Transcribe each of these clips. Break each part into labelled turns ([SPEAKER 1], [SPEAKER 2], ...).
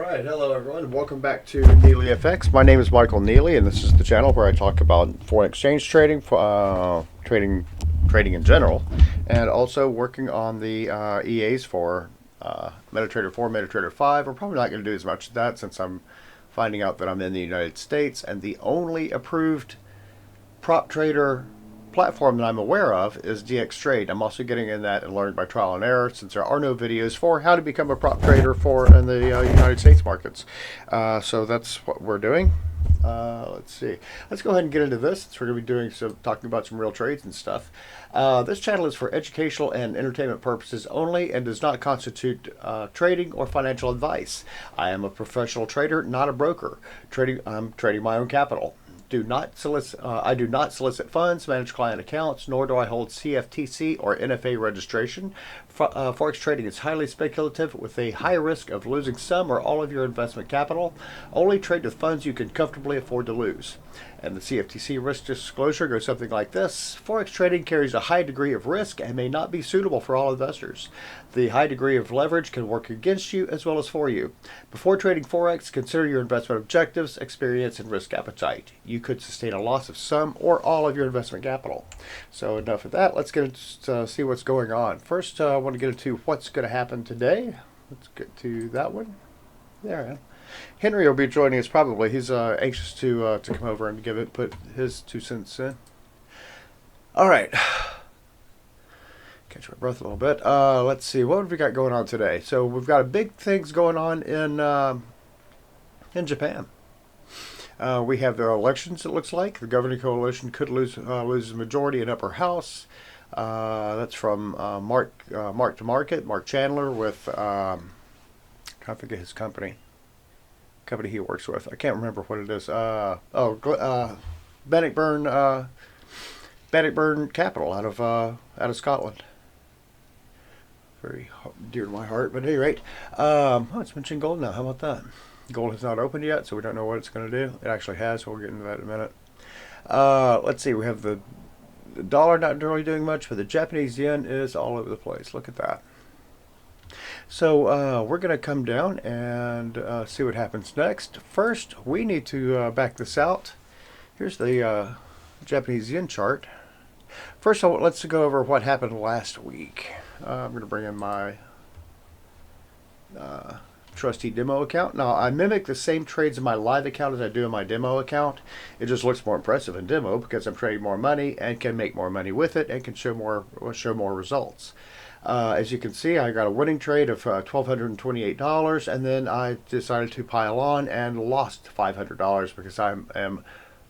[SPEAKER 1] Alright, hello everyone, welcome back to Neely FX. My name is Michael Neely, and this is the channel where I talk about foreign exchange trading, trading in general, and also working on the EAs for MetaTrader 4, MetaTrader 5. We're probably not going to do as much of that since I'm finding out that I'm in the United States, and the only approved prop trader platform that I'm aware of is DXTrade. I'm also getting in that and learning by trial and error, since there are no videos for how to become a prop trader in the United States markets. So that's what we're doing. Let's see. Let's go ahead and get into this. Since we're going to be doing talking about some real trades and stuff. This channel is for educational and entertainment purposes only and does not constitute trading or financial advice. I am a professional trader, not a broker. I'm trading my own capital. I do not solicit funds, manage client accounts, nor do I hold CFTC or NFA registration. Forex trading is highly speculative with a high risk of losing some or all of your investment capital. Only trade with funds you can comfortably afford to lose. And the CFTC Risk Disclosure goes something like this. Forex trading carries a high degree of risk and may not be suitable for all investors. The high degree of leverage can work against you as well as for you. Before trading Forex, consider your investment objectives, experience, and risk appetite. You could sustain a loss of some or all of your investment capital. So enough of that. Let's get into see what's going on. First, I want to get into what's going to happen today. Let's get to that one. There I am. Henry will be joining us probably. He's anxious to come over and put his 2 cents in. All right. Catch my breath a little bit. Let's see. What have we got going on today? So we've got big things going on in Japan. We have their elections. It looks like the governing coalition could lose the majority in upper house. That's from Mark to Market. Mark Chandler with I can't think of his company he works with. I can't remember what it is. Bannockburn Capital out of Scotland. Very dear to my heart. But at any rate, it's mentioning gold now. How about that? Gold has not opened yet, so we don't know what it's going to do. It actually has, so we'll get into that in a minute. Let's see. We have the dollar not really doing much, but the Japanese yen is all over the place. Look at that. So we're going to come down and see what happens next. First, we need to back this out. Here's the Japanese yen chart. First of all, let's go over what happened last week. I'm going to bring in my trustee demo account. Now, I mimic the same trades in my live account as I do in my demo account. It just looks more impressive in demo because I'm trading more money and can make more money with it and can show more results. As you can see, I got a winning trade of $1,228, and then I decided to pile on and lost $500 because I am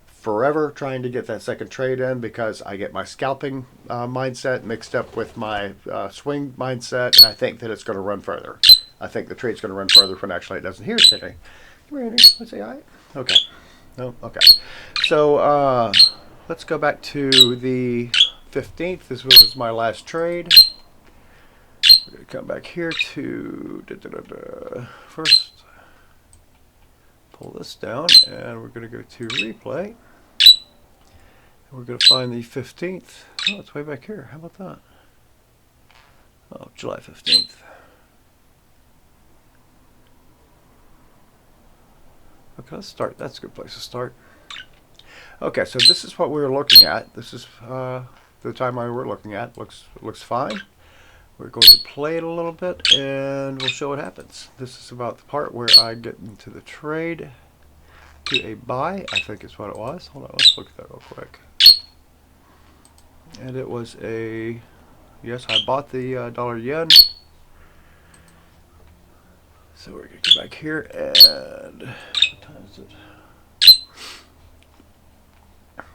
[SPEAKER 1] forever trying to get that second trade in because I get my scalping mindset mixed up with my swing mindset, and I think that it's going to run further. I think the trade's going to run further when actually it doesn't. Here's today. Come here, let's say hi. Okay. No. Okay. So let's go back to the 15th. This was my last trade. We're going to come back here to first pull this down, and we're going to go to replay. And we're going to find the 15th. Oh, it's way back here. How about that? Oh, July 15th. Okay, let's start. That's a good place to start. Okay, so this is what we were looking at. This is the timeline we're looking at. Looks fine. We're going to play it a little bit, and we'll show what happens. This is about the part where I get into the trade to a buy, I think is what it was. Hold on, let's look at that real quick. And it was a, yes, I bought the dollar yen. So we're going to come back here, and what time is it?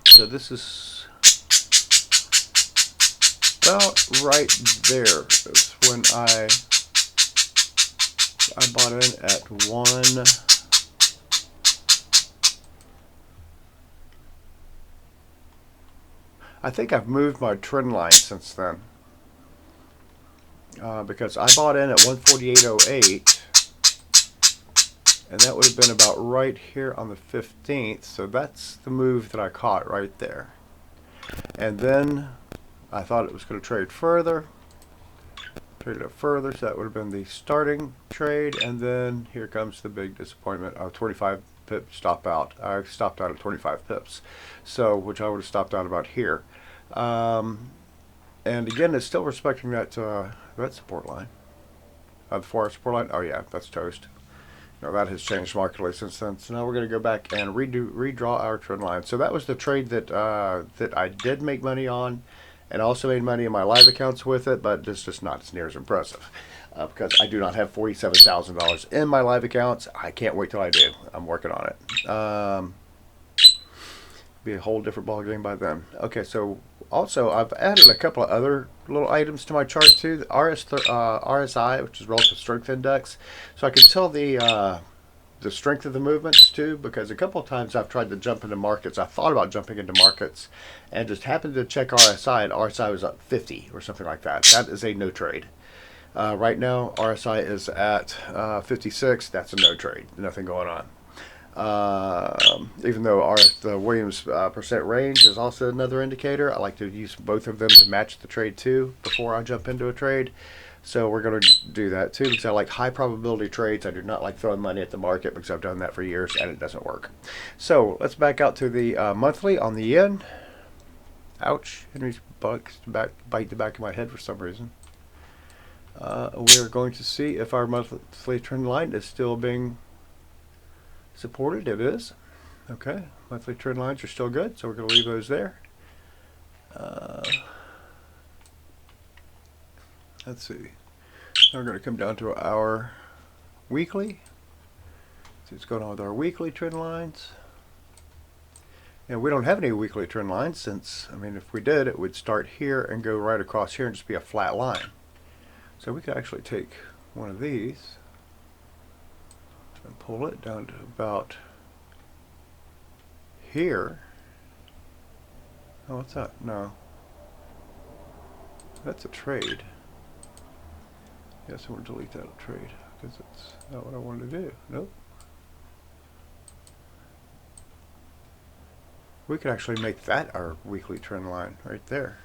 [SPEAKER 1] So this is about right there is when I bought in at 1. I think I've moved my trend line since then because I bought in at 148.08, and that would have been about right here on the 15th. So that's the move that I caught right there, and then I thought it was going to trade further, Trade it further, so that would have been the starting trade, and then here comes the big disappointment of 25 pip stop out. I stopped out at 25 pips, so which I would have stopped out about here. And again, it's still respecting that support line, the Forex support line. Oh yeah, that's toast. Now that has changed markedly since then. So now we're going to go back and redraw our trend line. So that was the trade that that I did make money on, and also made money in my live accounts with it, but it's just not as near as impressive because I do not have $47,000 in my live accounts. I can't wait till I do. I'm working on it. Be a whole different ball game by then. Okay, so also I've added a couple of other little items to my chart too. The RSI, which is relative strength index, so I can tell the strength of the movements too, because a couple of times I've tried to jump into markets. I thought about jumping into markets and just happened to check RSI, and RSI was up 50 or something like that. That is a no trade. Right now RSI is at 56. That's a no trade. Nothing going on. Even though the Williams percent range is also another indicator, I like to use both of them to match the trade too before I jump into a trade. So we're going to do that too, because I like high probability trades. I do not like throwing money at the market because I've done that for years and it doesn't work. So let's back out to the monthly on the yen. Ouch, Henry's bite the back of my head for some reason. We're going to see if our monthly trend line is still being supported. It is. Okay, monthly trend lines are still good, so we're going to leave those there. Let's see. Now we're going to come down to our weekly. See what's going on with our weekly trend lines. And we don't have any weekly trend lines since, I mean, if we did, it would start here and go right across here and just be a flat line. So we could actually take one of these and pull it down to about here. Oh, what's that? No. That's a trade. Yes, I want to delete that trade because it's not what I wanted to do. Nope. We could actually make that our weekly trend line right there.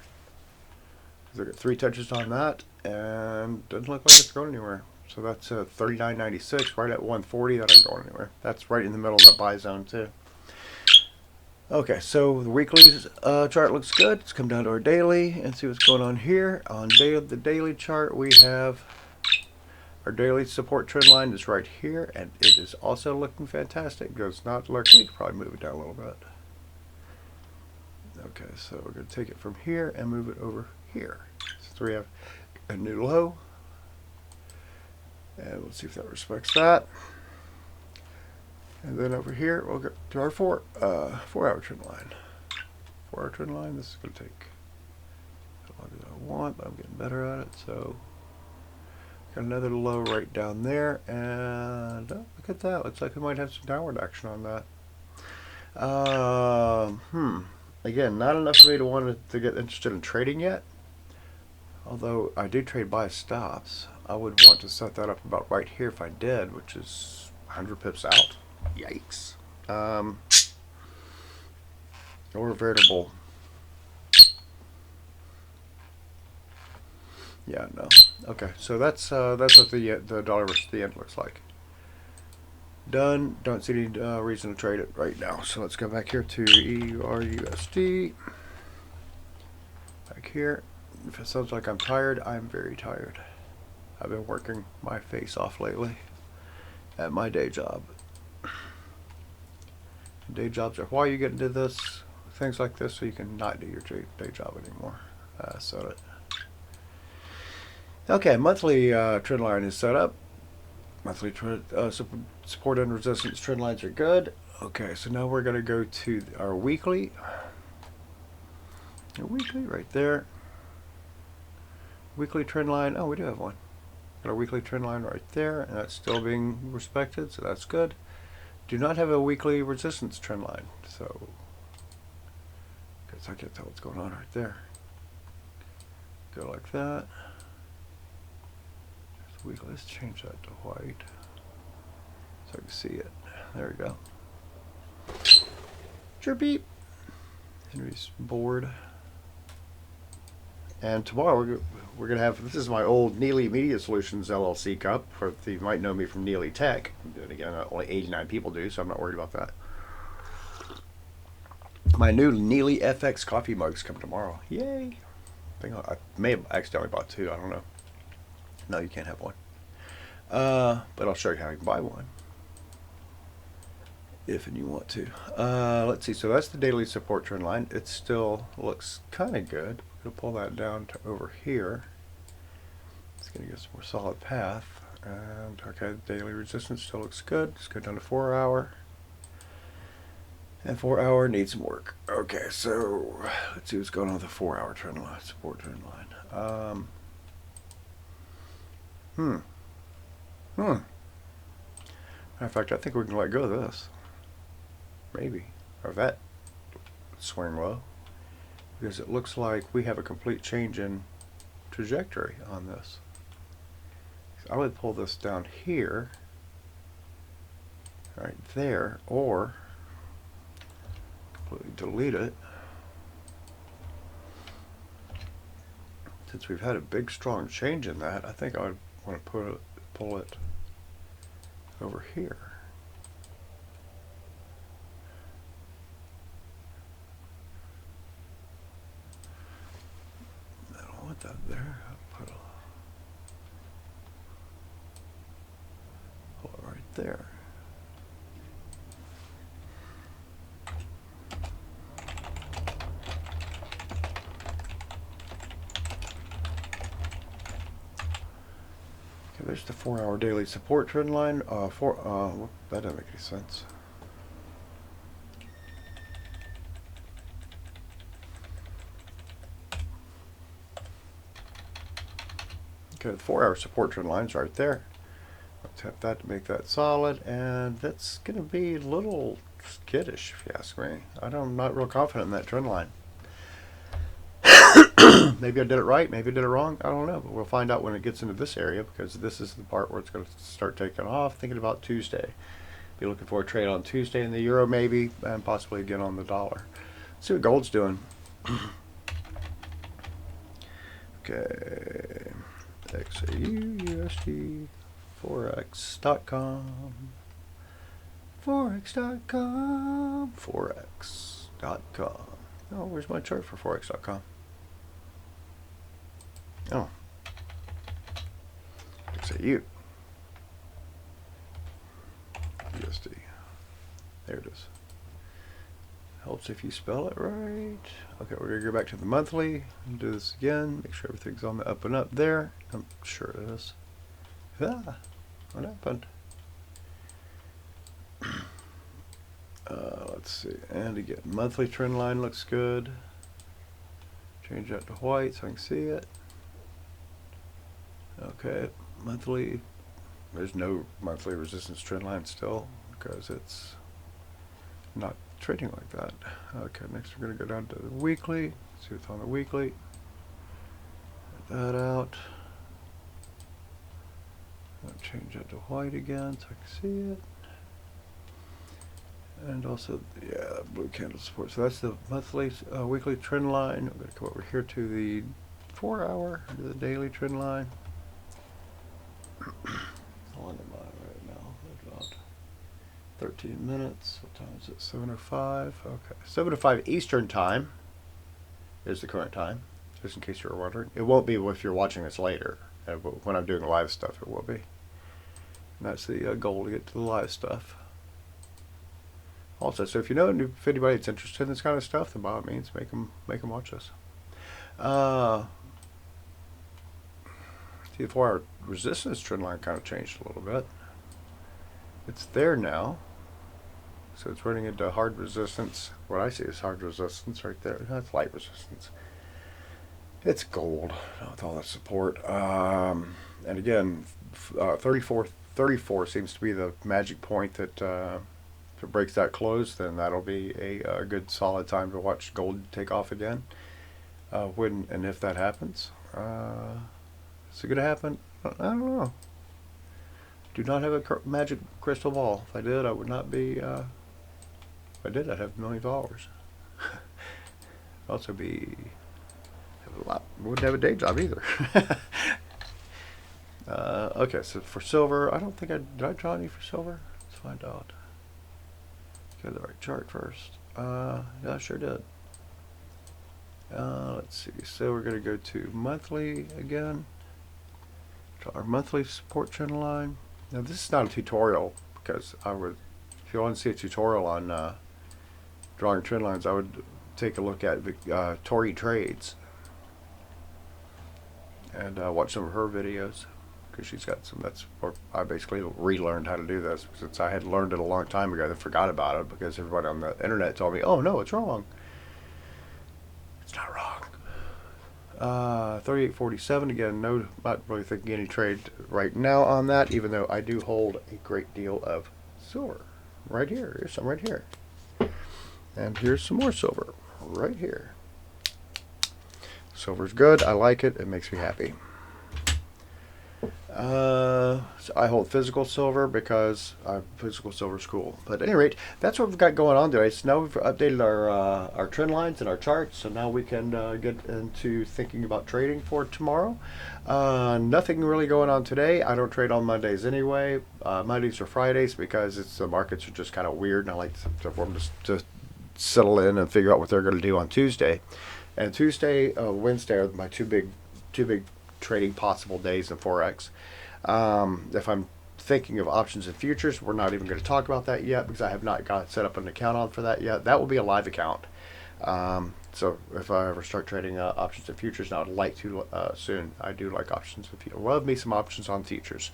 [SPEAKER 1] I got 3 touches on that and doesn't look like it's going anywhere. So that's 39.96 right at 140. That ain't going anywhere. That's right in the middle of that buy zone too. Okay, so the weekly chart looks good. Let's come down to our daily and see what's going on here. On the daily chart, we have our daily support trend line is right here, and it is also looking fantastic. It does not look. We could probably move it down a little bit. Okay, so we're going to take it from here and move it over here. So we have a new low, and we'll see if that respects that. And then over here, we'll go to our 4-hour trend line. 4-hour trend line. This is going to take as long as I want, but I'm getting better at it. So got another low right down there, and oh, look at that. Looks like we might have some downward action on that. Again, not enough for me to want to get interested in trading yet. Although I do trade buy stops, I would want to set that up about right here if I did, which is 100 pips out. Yikes. Or a veritable. Yeah, no. Okay, so that's what the dollar versus the yen looks like. Done. Don't see any reason to trade it right now. So let's go back here to EURUSD. Back here. If it sounds like I'm tired, I'm very tired. I've been working my face off lately at my day job. Day jobs are why you get into this, things like this, so you can not do your day job anymore. Set it. Okay, monthly trend line is set up. Monthly support and resistance trend lines are good. Okay, so now we're going to go to our weekly. Our weekly right there. Weekly trend line. Oh, we do have one. Got our weekly trend line right there, and that's still being respected, so that's good. Do not have a weekly resistance trend line, so I can't tell what's going on right there. Go like that. Weekly. Let's change that to white so I can see it. There we go. Chirpy. Henry's bored. And tomorrow we're going to have, this is my old Neely Media Solutions LLC cup. You might know me from Neely Tech. And again, only 89 people do, so I'm not worried about that. My new Neely FX coffee mugs come tomorrow. Yay! I may have accidentally bought two. I don't know. No, you can't have one. But I'll show you how you can buy one if and you want to. Let's see. So that's the daily support trend line. It still looks kind of good. We'll pull that down to over here. It's going to give us a more solid path. And okay, daily resistance still looks good. Let's go down to 4 hour. And 4 hour needs some work. Okay, so let's see what's going on with the 4 hour trend line, support trend line. In fact, I think we can let go of this. Maybe. Or that swing low. Because it looks like we have a complete change in trajectory on this. So I would pull this down here. Right there. Or completely delete it. Since we've had a big strong change in that, I think I would want to pull it over here. I don't want that there. I'll pull it right there. There's the 4 hour daily support trend line. That doesn't make any sense. Okay, the 4 hour support trend line's right there. Let's tap that to make that solid, and that's going to be a little skittish, if you ask me. I'm not real confident in that trend line. Maybe I did it right, maybe I did it wrong, I don't know, but we'll find out when it gets into this area, because this is the part where it's going to start taking off. Thinking about Tuesday. Be looking for a trade on Tuesday in the euro maybe, and possibly again on the dollar. Let's see what gold's doing. Okay, XAU, USD, Forex.com, Forex.com, Forex.com. Oh, where's my chart for Forex.com? Oh, XAU, USD. There it is. Helps if you spell it right. Okay, we're gonna go back to the monthly and do this again. Make sure everything's on the up and up there. I'm sure it is. Ah, what happened? Let's see. And again, monthly trend line looks good. Change that to white so I can see it. Okay, monthly. There's no monthly resistance trend line still because it's not trading like that. Okay, next we're going to go down to the weekly. See what's on the weekly. Get that out. I'll change that to white again so I can see it. And also, yeah, blue candle support. So that's the monthly, weekly trend line. I'm going to come over here to the 4 hour, to the daily trend line. On am I right now? About 13 minutes. What time is it? 7:05. Okay, 7:05 Eastern time is the current time, just in case you were wondering. It won't be if you're watching this later. When I'm doing live stuff, it will be. And that's the goal, to get to the live stuff. Also, so if you know if anybody's interested in this kind of stuff, then by all means, make them watch this. See, the 4 hour resistance trend line kind of changed a little bit. It's there now. So it's running into hard resistance. What I see is hard resistance right there. That's light resistance. It's gold with all that support. And again, 34 seems to be the magic point that if it breaks that close, then that'll be a good solid time to watch gold take off again. When and if that happens. Is it going to happen? I don't know. Do not have a magic crystal ball. If I did, I would not be. If I did, I'd have $1 million. Also, have wouldn't have a day job either. Okay, so for silver, I don't think did I draw any for silver? Let's find out. Get the right chart first. Yeah, I sure did. Let's see. So we're going to go to monthly again. To our monthly support trend line. Now this is not a tutorial because if you want to see a tutorial on drawing trend lines, I would take a look at Tori Trades and watch some of her videos, because she's got some. That's where I basically relearned how to do this, since I had learned it a long time ago and forgot about it because everybody on the internet told me, "Oh no, it's wrong." It's not wrong. 38.47 again. No, not really thinking any trade right now on that, even though I do hold a great deal of silver right here. Here's some right here, and here's some more silver right here. Silver's good. I like it. It makes me happy. So I hold physical silver because physical silver is cool. But at any rate, that's what we've got going on today. So now we've updated our trend lines and our charts. So now we can get into thinking about trading for tomorrow. Nothing really going on today. I don't trade on Mondays anyway. Mondays or Fridays, because the markets are just kind of weird, and I like for them to settle in and figure out what they're going to do on Tuesday. And Tuesday, Wednesday are my two big trading possible days in Forex. If I'm thinking of options and futures, we're not even going to talk about that yet because I have not got set up an account on for that yet. That will be a live account. So if I ever start trading options and futures, now I'd like to soon. I do like options and futures. Love me some options on futures.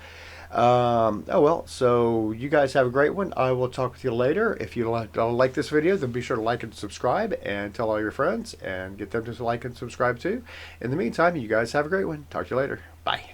[SPEAKER 1] Oh well, so you guys have a great one. I will talk with you later. If you like this video, then be sure to like and subscribe, and tell all your friends and get them to like and subscribe too. In the meantime, you guys have a great one. Talk to you later. Bye.